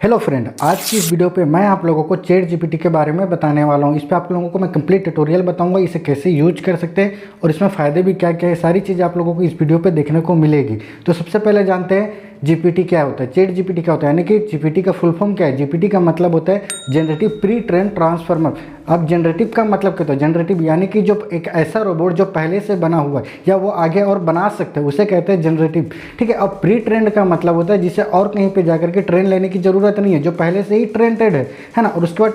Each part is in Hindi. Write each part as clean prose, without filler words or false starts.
हेलो फ्रेंड, आज की इस वीडियो पे मैं आप लोगों को चैट जीपीटी के बारे में बताने वाला हूँ। इस पे आप लोगों को मैं कंप्लीट ट्यूटोरियल बताऊंगा, इसे कैसे यूज कर सकते हैं और इसमें फ़ायदे भी क्या क्या है, सारी चीज़ें आप लोगों को इस वीडियो पे देखने को मिलेगी। तो सबसे पहले जानते हैं जीपीटी क्या होता है, चैट जीपीटी क्या होता है, यानी कि जीपीटी का फुल फॉर्म क्या है। जीपीटी का मतलब होता है जनरेटिव प्री ट्रेन ट्रांसफॉर्मर। अब जनरेटिव का मतलब क्या होता है, जनरेटिव यानी कि जो एक ऐसा रोबोट जो पहले से बना हुआ है या वो आगे और बना सकते हैं, उसे कहते हैं जनरेटिव। ठीक है। अब प्री ट्रेंड का मतलब होता है जिसे और कहीं पे जाकर के ट्रेन लेने की जरूरत नहीं है, जो पहले से ही ट्रेंडेड है ना। और उसके बाद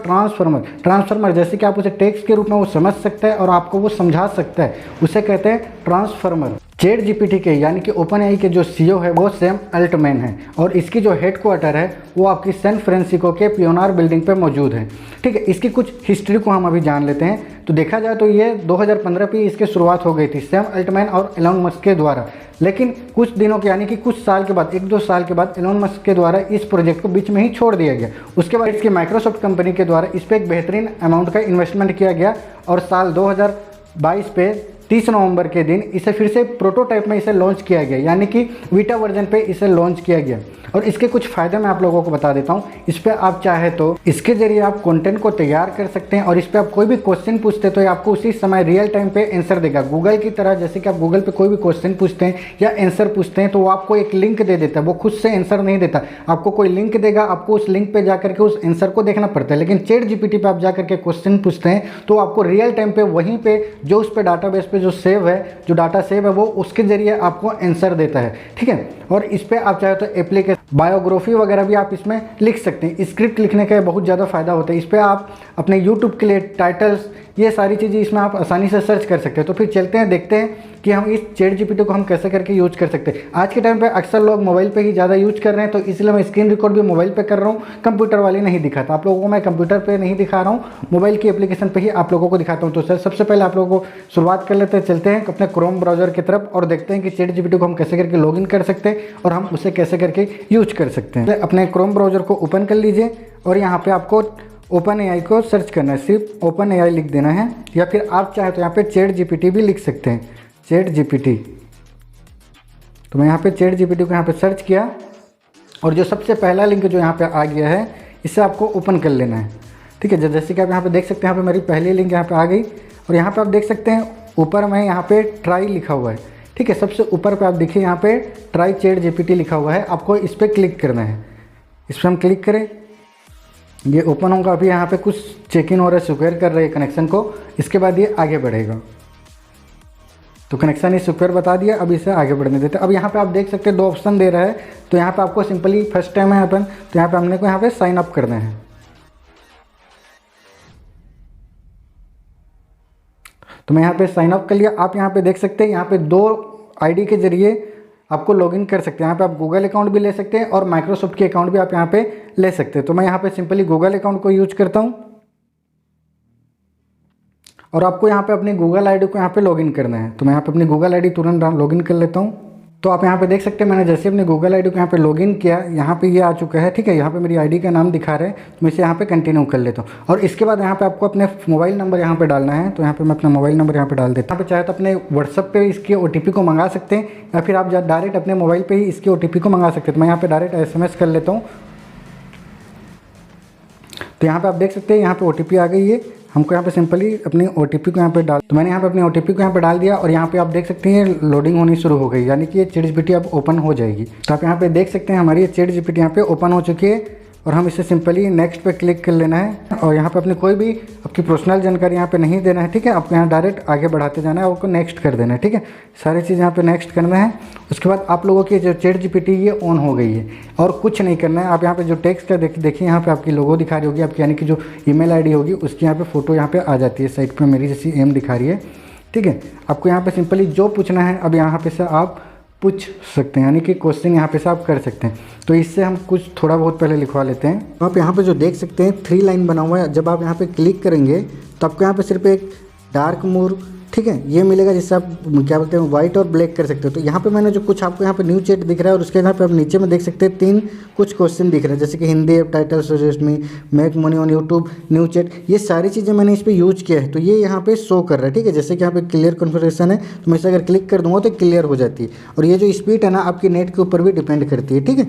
ट्रांसफॉर्मर जैसे कि आप उसे टेक्स्ट के रूप में वो समझ सकता है और आपको वो समझा सकता है, उसे कहते हैं ट्रांसफॉर्मर। चैट जीपीटी के यानी कि ओपन एआई के जो सीईओ है वो सैम अल्टमैन है और इसकी जो हेडक्वार्टर है वो आपकी सैन फ्रांसिस्को के पियोनियर बिल्डिंग पे मौजूद है। ठीक है। इसकी कुछ हिस्ट्री को हम अभी जान लेते हैं। तो देखा जाए तो ये 2015 पे इसकी शुरुआत हो गई थी सैम अल्टमैन और एलोन मस्क के द्वारा, लेकिन कुछ दिनों के यानी कि कुछ साल के बाद, 1-2 साल के बाद एलोन मस्क के द्वारा इस प्रोजेक्ट को बीच में ही छोड़ दिया गया। उसके बाद इसकी माइक्रोसॉफ्ट कंपनी के द्वारा इस पर एक बेहतरीन अमाउंट का इन्वेस्टमेंट किया गया और साल 2022 पे 30 नवंबर के दिन इसे फिर से प्रोटोटाइप में इसे लॉन्च किया गया, यानी कि बीटा वर्जन पे इसे लॉन्च किया गया। और इसके कुछ फ़ायदे मैं आप लोगों को बता देता हूँ। इस पर आप चाहे तो इसके जरिए आप कंटेंट को तैयार कर सकते हैं और इस पर आप कोई भी क्वेश्चन पूछते हैं तो ये आपको उसी समय रियल टाइम पे आंसर देगा। गूगल की तरह, जैसे कि आप गूगल पे कोई भी क्वेश्चन पूछते हैं या आंसर पूछते हैं तो वो आपको एक लिंक दे देता है, वो खुद से आंसर नहीं देता, आपको कोई लिंक देगा, आपको उस लिंक पे जाकर के उस आंसर को देखना पड़ता है। लेकिन चैट जीपीटी पे आप जाकर के क्वेश्चन पूछते हैं तो आपको रियल टाइम पे वहीं पे जो उस पर डाटाबेस पे जो सेव है, जो डाटा सेव है, वो उसके जरिए आपको आंसर देता है। ठीक है। और इस पर आप चाहे तो एप्लीकेशन बायोग्राफी वगैरह भी आप इसमें लिख सकते हैं। स्क्रिप्ट लिखने का बहुत ज़्यादा फायदा होता है। इस पर आप अपने यूट्यूब के लिए टाइटल्स, ये सारी चीज़ें इसमें आप आसानी से सर्च कर सकते हैं। तो फिर चलते हैं, देखते हैं कि हम इस चैट जीपीटी को हम कैसे करके यूज कर सकते हैं। आज के टाइम पे अक्सर लोग मोबाइल पे ही ज़्यादा यूज कर रहे हैं, तो इसलिए मैं स्क्रीन रिकॉर्ड भी मोबाइल पे कर रहा हूँ, कंप्यूटर वाली नहीं दिखाता आप लोगों को। मैं कंप्यूटर पे नहीं दिखा रहा हूँ, मोबाइल की एप्लीकेशन पे ही आप लोगों को दिखाता हूँ। तो सर सबसे पहले आप लोगों को शुरुआत कर लेते हैं, चलते हैं अपने क्रोम ब्राउजर की तरफ और देखते हैं कि चैट जीपीटी को हम कैसे करके लॉगिन कर सकते हैं और हम उसे कैसे करके यूज कर सकते हैं। अपने क्रोम ब्राउजर को ओपन कर लीजिए और यहाँ पे आपको ओपन एआई को सर्च करना है, सिर्फ ओपन एआई लिख देना है, या फिर आप चाहे तो यहाँ पे चैट जीपीटी भी लिख सकते हैं, चैट जीपीटी। तो मैं यहाँ पे चैट जीपीटी को यहाँ पे सर्च किया और जो सबसे पहला लिंक जो यहाँ पे आ गया है इसे आपको ओपन कर लेना है। ठीक है। जैसे कि आप यहाँ पे देख सकते हैं, यहाँ पे मेरी पहली लिंक यहाँ पे आ गई और यहाँ पे आप देख सकते हैं ऊपर में यहाँ पे ट्राई लिखा हुआ है। ठीक है। सबसे ऊपर पे आप देखिए यहाँ पे ट्राई चैट जीपीटी लिखा हुआ है, आपको इस पर क्लिक करना है। इस पर हम क्लिक करें, ये ओपन होगा। अभी यहाँ पे कुछ चेक इन हो रहा है, सिक्योर कर रहे हैं कनेक्शन को, इसके बाद ये आगे बढ़ेगा। तो कनेक्शन ही सिक्योर बता दिया, अब इसे आगे बढ़ने देते हैं। अब यहाँ पे आप देख सकते हैं 2 ऑप्शन दे रहा है, तो यहाँ पे आपको सिंपली फर्स्ट टाइम है अपन, तो यहाँ पे हमने को यहाँ पे साइन अप करना है। तो मैं यहाँ पे साइन अप कर लिया। आप यहाँ पे देख सकते हैं, यहाँ पे 2 आईडी के जरिए आपको लॉगिन कर सकते हैं। यहाँ पे आप गूगल अकाउंट भी ले सकते हैं और माइक्रोसॉफ्ट के अकाउंट भी आप यहाँ पे ले सकते हैं। तो मैं यहाँ पे सिंपली गूगल अकाउंट को यूज करता हूँ और आपको यहाँ पे अपनी गूगल आईडी को यहाँ पे लॉगिन करना है। तो मैं यहाँ पे अपनी गूगल आईडी तुरंत लॉगिन कर लेता हूँ। तो आप यहाँ पे देख सकते हैं, मैंने जैसे अपनी गूगल आईडी को यहाँ पे लॉगिन किया, यहाँ पे ये आ चुका है। ठीक है। यहाँ पे मेरी आईडी का नाम दिखा रहा है, तो मैं इसे यहाँ पे कंटिन्यू कर लेता हूँ। और इसके बाद यहाँ पे आपको अपने मोबाइल नंबर यहाँ पे डालना है। तो यहाँ पे मैं अपना मोबाइल नंबर यहाँ पे डाल देता हूँ। यहाँ पे चाहे तो अपने व्हाट्सअप पे इसके OTP को मंगा सकते हैं या फिर आप डायरेक्ट अपने मोबाइल पर ही इसके OTP को मंगा सकते हैं। तो मैं यहाँ पे डायरेक्ट SMS कर लेता हूँ। तो यहाँ पे आप देख सकते हैं, यहाँ पे OTP आ गई है। हमको यहाँ पे सिंपली अपनी OTP को यहाँ पे डाल, तो मैंने यहाँ पे अपनी OTP को यहाँ पे डाल दिया और यहाँ पे आप देख सकते हैं लोडिंग होनी शुरू हो गई, यानी कि ये चैट जीपीटी अब ओपन हो जाएगी। तो आप यहाँ पे देख सकते हैं हमारी ये चैट जीपीटी यहाँ पे ओपन हो चुकी है और हम इसे सिंपली नेक्स्ट पे क्लिक कर लेना है और यहाँ पे अपनी कोई भी आपकी पर्सनल जानकारी यहाँ पे नहीं देना है। ठीक है। आपको यहाँ डायरेक्ट आगे बढ़ाते जाना है और उसको नेक्स्ट कर देना है। ठीक है। सारी चीज़ यहाँ पे नेक्स्ट करना है। उसके बाद आप लोगों की जो चैट जीपीटी ये ऑन हो गई है और कुछ नहीं करना है। आप यहाँ पे जो टेक्स्ट का देखिए, यहाँ पे आपकी लोगो दिखा रही होगी आपकी, यानी कि जो ईमेल आईडी होगी उसकी यहाँ पे फोटो यहाँ पे आ जाती है साइड पे, मेरी जैसी एम दिखा रही है। ठीक है। आपको यहाँ पे सिंपली जो पूछना है अब यहाँ पे से आप पूछ सकते हैं, यानी कि क्वेश्चन यहाँ पे से आप कर सकते हैं। तो इससे हम कुछ थोड़ा बहुत पहले लिखवा लेते हैं। तो आप यहाँ पे जो देख सकते हैं 3 लाइन बना हुआ है, जब आप यहाँ पे क्लिक करेंगे तो आपको यहाँ पे सिर्फ एक डार्क मोर, ठीक है, ये मिलेगा, जिससे आप क्या बोलते हैं व्हाइट और ब्लैक कर सकते हो। तो यहाँ पे मैंने जो कुछ आपको यहाँ पे न्यू चैट दिख रहा है और उसके यहाँ पे आप नीचे में देख सकते हैं 3 कुछ क्वेश्चन दिख रहे हैं, जैसे कि Hindi app title suggest me, make money on YouTube, new chat, ये सारी चीज़ें मैंने इस पर यूज किया है। तो ये यहाँ पे शो कर रहा है। ठीक है। जैसे कि यहाँ पे क्लियर कॉन्फ़िगरेशन है, तो मैं इसे अगर क्लिक कर दूँगा तो क्लियर हो जाती है। और ये जो स्पीड है ना आपकी नेट के ऊपर भी डिपेंड करती है। ठीक है।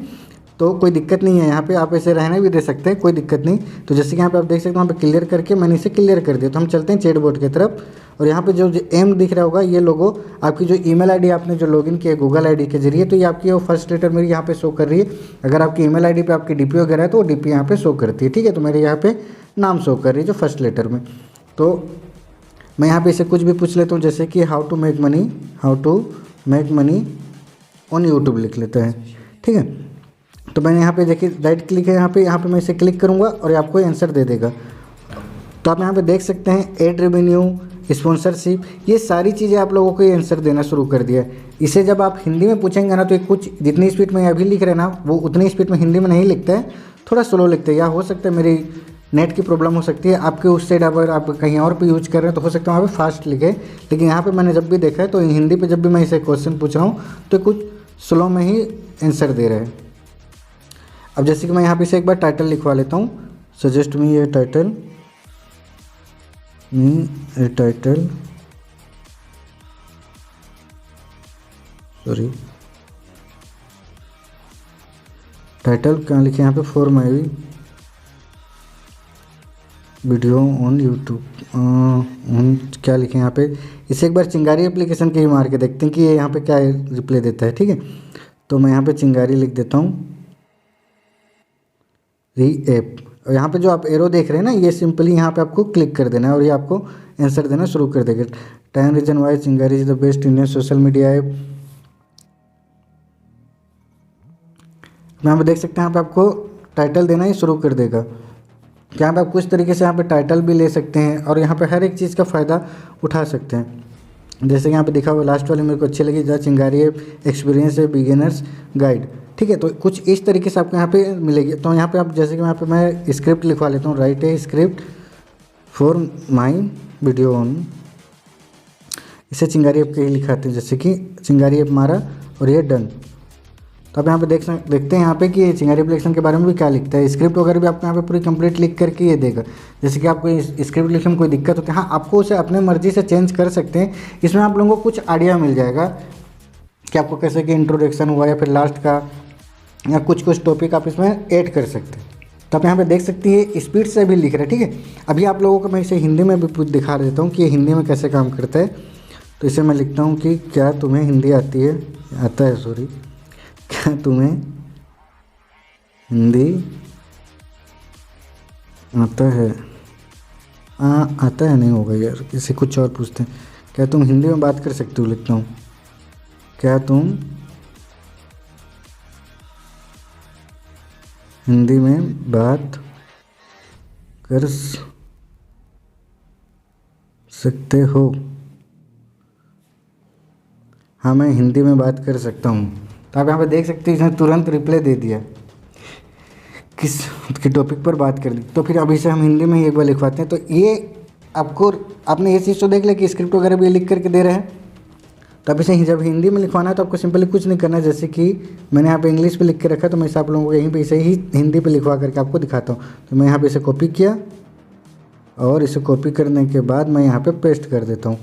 तो कोई दिक्कत नहीं है, यहाँ पे आप ऐसे रहने भी दे सकते हैं, कोई दिक्कत नहीं। तो जैसे कि यहाँ पे आप देख सकते हैं, वहाँ पे क्लियर करके मैंने इसे क्लियर कर दिया। तो हम चलते हैं चैट बोर्ड की तरफ। और यहाँ पे जो एम दिख रहा होगा, ये लोगो आपकी जो ईमेल आईडी आपने जो लॉगिन किया है गूगल आईडी के जरिए, तो ये आपकी वो फर्स्ट लेटर मेरी यहाँ पे शो कर रही है। अगर आपकी ईमेल आईडी पे आपकी डीपी वगैरह है तो वो डीपी यहाँ पे शो करती है, ठीक है। तो मेरे यहाँ पे नाम शो कर रही है जो फर्स्ट लेटर में। तो मैं यहाँ पे इसे कुछ भी पूछ लेता हूँ, जैसे कि how to make money on YouTube लिख लेते हैं, ठीक है। तो मैंने यहाँ पे देखिए राइट क्लिक है, यहाँ पे मैं इसे क्लिक करूँगा और ये आपको आंसर दे देगा। तो आप यहाँ पे देख सकते हैं एड रेवेन्यू, स्पॉन्सरशिप, ये सारी चीज़ें आप लोगों को ये आंसर देना शुरू कर दिया। इसे जब आप हिंदी में पूछेंगे ना, तो ये कुछ जितनी स्पीड में अभी लिख रहे हैं ना, वो उतनी स्पीड में हिंदी में नहीं लिखते हैं, थोड़ा स्लो लिखते हैं। या हो सकता है मेरी नेट की प्रॉब्लम हो सकती है, आपके उस साइड अगर आप कहीं और पे यूज कर रहे हैं तो हो सकता है वहाँ पे फास्ट लिखे। लेकिन यहाँ पे मैंने जब भी देखा है तो हिंदी पे जब भी मैं इसे क्वेश्चन पूछ रहा हूँ तो कुछ स्लो में ही आंसर दे रहे हैं। अब जैसे कि मैं यहाँ पे इसे एक बार टाइटल लिखवा लेता हूँ, सजेस्ट मी ए टाइटल, टाइटल क्या लिखे यहाँ पे, for my video on YouTube, क्या लिखे यहाँ पे। इसे एक बार चिंगारी एप्लीकेशन के ही मार के देखते हैं कि ये यहाँ पे क्या रिप्लाई देता है, ठीक है। तो मैं यहाँ पे चिंगारी लिख देता हूँ, री ऐप। और यहाँ पे जो आप एरो देख रहे हैं ना, ये सिंपली यहाँ पे आपको क्लिक कर देना है और ये आपको आंसर देना शुरू कर देगा। 10 रीजन वाई चिंगारी is the best Indian social media app. यहाँ पे देख सकते हैं, यहाँ पे आपको टाइटल देना ही शुरू कर देगा। यहाँ पे आप कुछ तरीके से यहाँ पे टाइटल भी ले सकते हैं और यहाँ पे हर एक चीज़ का फ़ायदा उठा सकते हैं। जैसे कि यहाँ पे दिखा हुआ लास्ट वाली मेरे को अच्छी लगी, द चिंगारी एक्सपीरियंस है बिगिनर्स गाइड, ठीक है। तो कुछ इस तरीके से आपको यहाँ पे मिलेगी। तो यहाँ पे आप जैसे कि यहाँ पे मैं स्क्रिप्ट लिखवा लेता हूँ, right A script for my video on, इसे चिंगारी ऐप के ही लिखाते हैं, जैसे कि चिंगारी ऐप मारा और ये डन। तो आप यहाँ पे देखते हैं यहाँ पे कि ये चिंगारी एप्लीकेशन के बारे में भी क्या लिखता है। स्क्रिप्ट वगैरह भी आपको यहाँ पे पूरी कंप्लीट लिख करके ये देगा। जैसे कि आपको स्क्रिप्ट लिखने में कोई दिक्कत होती है, हाँ आपको उसे अपने मर्जी से चेंज कर सकते हैं। इसमें आप लोगों को कुछ आइडिया मिल जाएगा कि आपको कैसे कि इंट्रोडक्शन हुआ या फिर लास्ट का या कुछ टॉपिक आप इसमें ऐड कर सकते हैं। तो आप यहाँ पे देख सकती है स्पीड से भी लिख रहा है, ठीक है। अभी आप लोगों को मैं इसे हिंदी में भी दिखा देता हूँ कि ये हिंदी में कैसे काम करता है। तो इसे मैं लिखता हूँ कि क्या तुम्हें हिंदी आता है, क्या तुम्हें हिंदी आता है, आता है नहीं होगा यार, इसे कुछ और पूछते हैं। क्या तुम हिंदी में बात कर सकते हो, लिखता हूँ क्या तुम हिंदी में बात कर सकते हो। हाँ मैं हिंदी में बात कर सकता हूँ। तो आप यहाँ पे देख सकते हैं इसने तुरंत रिप्लाई दे दिया, किस के टॉपिक पर बात कर ली। तो फिर अभी से हम हिंदी में ही एक बार लिखवाते हैं। तो ये आपको आपने ये चीज़ तो देख लिया कि स्क्रिप्ट वगैरह भी लिख करके दे रहे हैं। तो अब इसे जब हिंदी में लिखवाना है तो आपको सिंपली कुछ नहीं करना है। जैसे कि मैंने यहाँ पे इंग्लिश पे लिख के रखा, तो मैं इसे आप लोगों को यहीं पे इसे ही हिंदी पे लिखवा करके आपको दिखाता हूँ। तो मैं यहाँ पे इसे कॉपी किया और इसे कॉपी करने के बाद मैं यहाँ पे पेस्ट कर देता हूँ,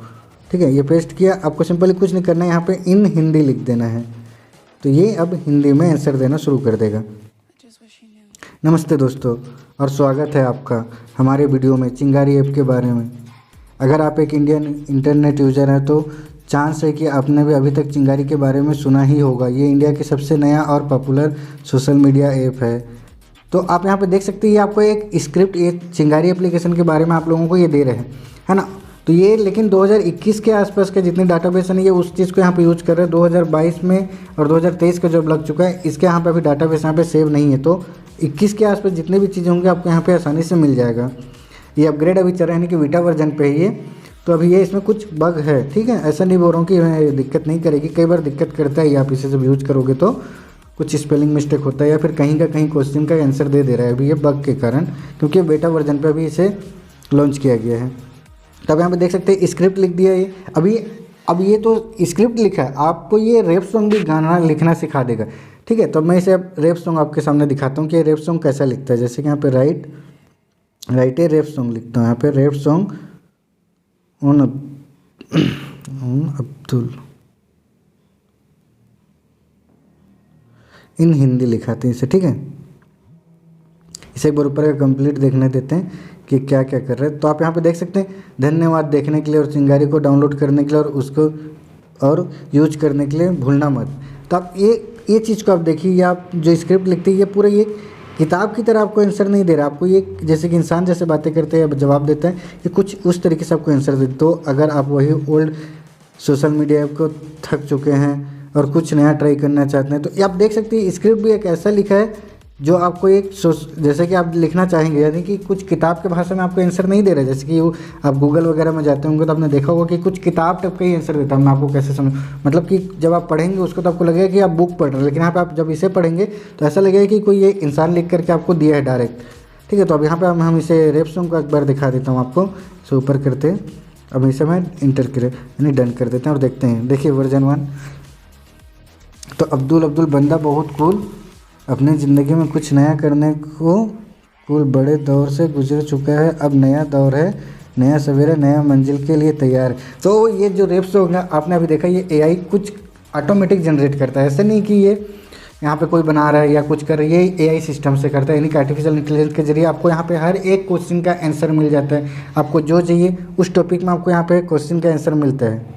ठीक है। ये पेस्ट किया, आपको सिंपली कुछ नहीं करना है, यहाँ पे इन हिंदी लिख देना है। तो ये अब हिंदी में आंसर देना शुरू कर देगा। नमस्ते दोस्तों और स्वागत है आपका हमारे वीडियो में चिंगारी ऐप के बारे में। अगर आप एक इंडियन इंटरनेट यूज़र हैं तो चांस है कि आपने भी अभी तक चिंगारी के बारे में सुना ही होगा। ये इंडिया की सबसे नया और पॉपुलर सोशल मीडिया ऐप है। तो आप यहाँ पे देख सकते हैं, ये आपको एक स्क्रिप्ट ये चिंगारी एप्लीकेशन के बारे में आप लोगों को ये दे रहे हैं, है ना। तो ये लेकिन 2021 के आसपास के जितने डाटाबेस हैं ये उस चीज़ को यहाँ पे यूज कर रहे हैं। 2022 में और 2023 का जब लग चुका है, इसके यहाँ पे अभी डाटाबेस यहाँ पे सेव नहीं है। तो 21 के आसपास जितने भी चीज़ें होंगे आपको यहाँ पे आसानी से मिल जाएगा। ये अपग्रेड अभी चल रहा है, यानी कि बीटा वर्जन पे ही है। तो अभी ये इसमें कुछ बग है, ठीक है। ऐसा नहीं बोल रहा हूँ कि दिक्कत नहीं करेगी, कई बार दिक्कत करता है। आप इसे जब यूज करोगे तो कुछ स्पेलिंग मिस्टेक होता है या फिर कहीं का कहीं क्वेश्चन का आंसर दे रहा है अभी ये बग के कारण, क्योंकि बेटा वर्जन पे अभी इसे लॉन्च किया गया है। तब यहाँ पे देख सकते हैं स्क्रिप्ट लिख दिया ये। अब ये तो स्क्रिप्ट लिखा है, आपको ये रैप सॉन्ग भी गाना लिखना सिखा देगा, ठीक है। तो मैं इसे अब रैप सॉन्ग आपके सामने दिखाता हूँ कि रैप सॉन्ग कैसा लिखता है। जैसे कि यहाँ पे राइट ए रैप सॉन्ग लिखता हूँ, यहाँ पे रैप सॉन्ग ऑन अब्दुल। इन हिंदी लिखा था इसे, ठीक है। इसे एक बार ऊपर का कंप्लीट देखने देते हैं कि क्या क्या कर रहे हैं। तो आप यहाँ पे देख सकते हैं, धन्यवाद देखने के लिए और चिंगारी को डाउनलोड करने के लिए और उसको और यूज करने के लिए भूलना मत। तो आप ये चीज़ को आप देखिए, ये आप जो स्क्रिप्ट लिखते हैं ये पूरा ये किताब की तरह आपको आंसर नहीं दे रहा, आपको ये जैसे कि इंसान जैसे बातें करते हैं जवाब देता है, ये कुछ उस तरीके से आपको आंसर दे। तो अगर आप वही ओल्ड सोशल मीडिया ऐप को थक चुके हैं और कुछ नया ट्राई करना चाहते हैं, तो ये आप देख सकते हैं स्क्रिप्ट भी एक ऐसा लिखा है जो आपको एक जैसे कि आप लिखना चाहेंगे, यानी कि कुछ किताब के भाषा में आपको आंसर नहीं दे रहा है। जैसे कि आप गूगल वगैरह में जाते होंगे तो आपने देखा होगा कि कुछ किताब टाइप का ही आंसर देता है। मैं आपको कैसे समझ, मतलब कि जब आप पढ़ेंगे उसको तो आपको लगेगा कि आप बुक पढ़ रहे हैं, लेकिन यहाँ पे आप जब इसे पढ़ेंगे तो ऐसा लगेगा कि कोई ये इंसान लिख करके आपको दिया है डायरेक्ट, ठीक है। तो अब यहाँ पर हम इसे रैप सॉन्ग को एक बार दिखा देता हूँ आपको। इसे ऊपर करते हैं, अब इसे मैं इंटर कर यानी डन कर देते हैं और देखते हैं। देखिए वर्जन 1। तो अब्दुल बंदा बहुत कूल, अपनी ज़िंदगी में कुछ नया करने को कूल बड़े दौर से गुजर चुका है, अब नया दौर है, नया सवेरा नया मंजिल के लिए तैयार है। तो ये जो रैप सॉन्ग है आपने अभी देखा, ये एआई कुछ ऑटोमेटिक जनरेट करता है। ऐसे नहीं कि ये यहाँ पे कोई बना रहा है या कुछ कर रहा है, ये एआई सिस्टम से करता है, यानी कि आर्टिफिशियल इंटेलिजेंस के जरिए आपको यहाँ पे हर एक क्वेश्चन का आंसर मिल जाता है। आपको जो चाहिए उस टॉपिक में आपको यहाँ पे क्वेश्चन का आंसर मिलता है।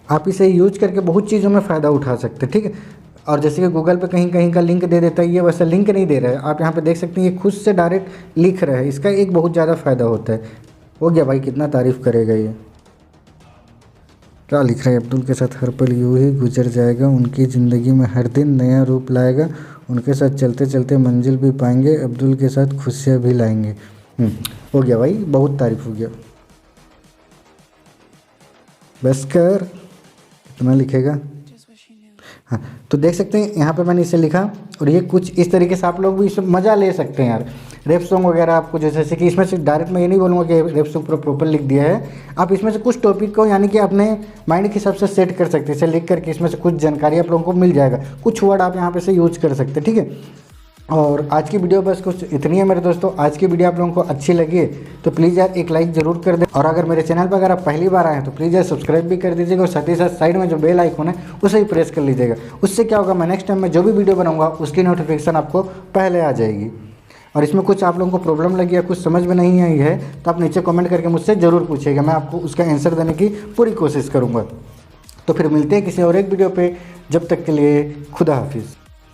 आप इसे यूज करके बहुत चीज़ों में फ़ायदा उठा सकते हैं, ठीक है। और जैसे कि गूगल पे कहीं कहीं का लिंक दे देता है, ये वैसा लिंक नहीं दे रहा है। आप यहाँ पे देख सकते हैं ये खुद से डायरेक्ट लिख रहा है, इसका एक बहुत ज़्यादा फ़ायदा होता है। हो गया भाई, कितना तारीफ़ करेगा ये। क्या लिख रहा है, अब्दुल के साथ हर पल यूँ ही गुजर जाएगा, उनकी ज़िंदगी में हर दिन नया रूप लाएगा, उनके साथ चलते चलते मंजिल भी पाएंगे, अब्दुल के साथ खुशियाँ भी लाएंगे। हो गया भाई, बहुत तारीफ़ हो गया। बस कर, इतना लिखेगा। हाँ, तो देख सकते हैं यहाँ पे मैंने इसे लिखा और ये कुछ इस तरीके से आप लोग भी इसमें मज़ा ले सकते हैं यार। रैप सॉन्ग वगैरह आपको जैसे कि इसमें से डायरेक्ट मैं ये नहीं बोलूँगा कि रैप सॉन्ग पूरा प्रॉपर लिख दिया है। आप इसमें से कुछ टॉपिक को यानी कि अपने माइंड के हिसाब से सेट कर सकते हैं। इसे लिख करके इसमें से कुछ जानकारी आप लोगों को मिल जाएगा, कुछ वर्ड आप यहाँ पे से यूज कर सकते हैं, ठीक है। और आज की वीडियो बस कुछ इतनी है मेरे दोस्तों। आज की वीडियो आप लोगों को अच्छी लगी है तो प्लीज़ यार एक लाइक ज़रूर कर दें, और अगर मेरे चैनल पर अगर आप पहली बार आए हैं तो प्लीज़ यार सब्सक्राइब भी कर दीजिएगा और साथ ही साथ साइड में जो बेल आइकन है उसे भी प्रेस कर लीजिएगा। उससे क्या होगा, मैं नेक्स्ट टाइम में जो भी वीडियो बनाऊंगा उसकी नोटिफिकेशन आपको पहले आ जाएगी। और इसमें कुछ आप लोगों को प्रॉब्लम लगी या कुछ समझ में नहीं आई है तो आप नीचे कमेंट करके मुझसे ज़रूर पूछिएगा, मैं आपको उसका आंसर देने की पूरी कोशिश करूँगा। तो फिर मिलते हैं किसी और एक वीडियो पर, जब तक के लिए खुदा हाफिज़।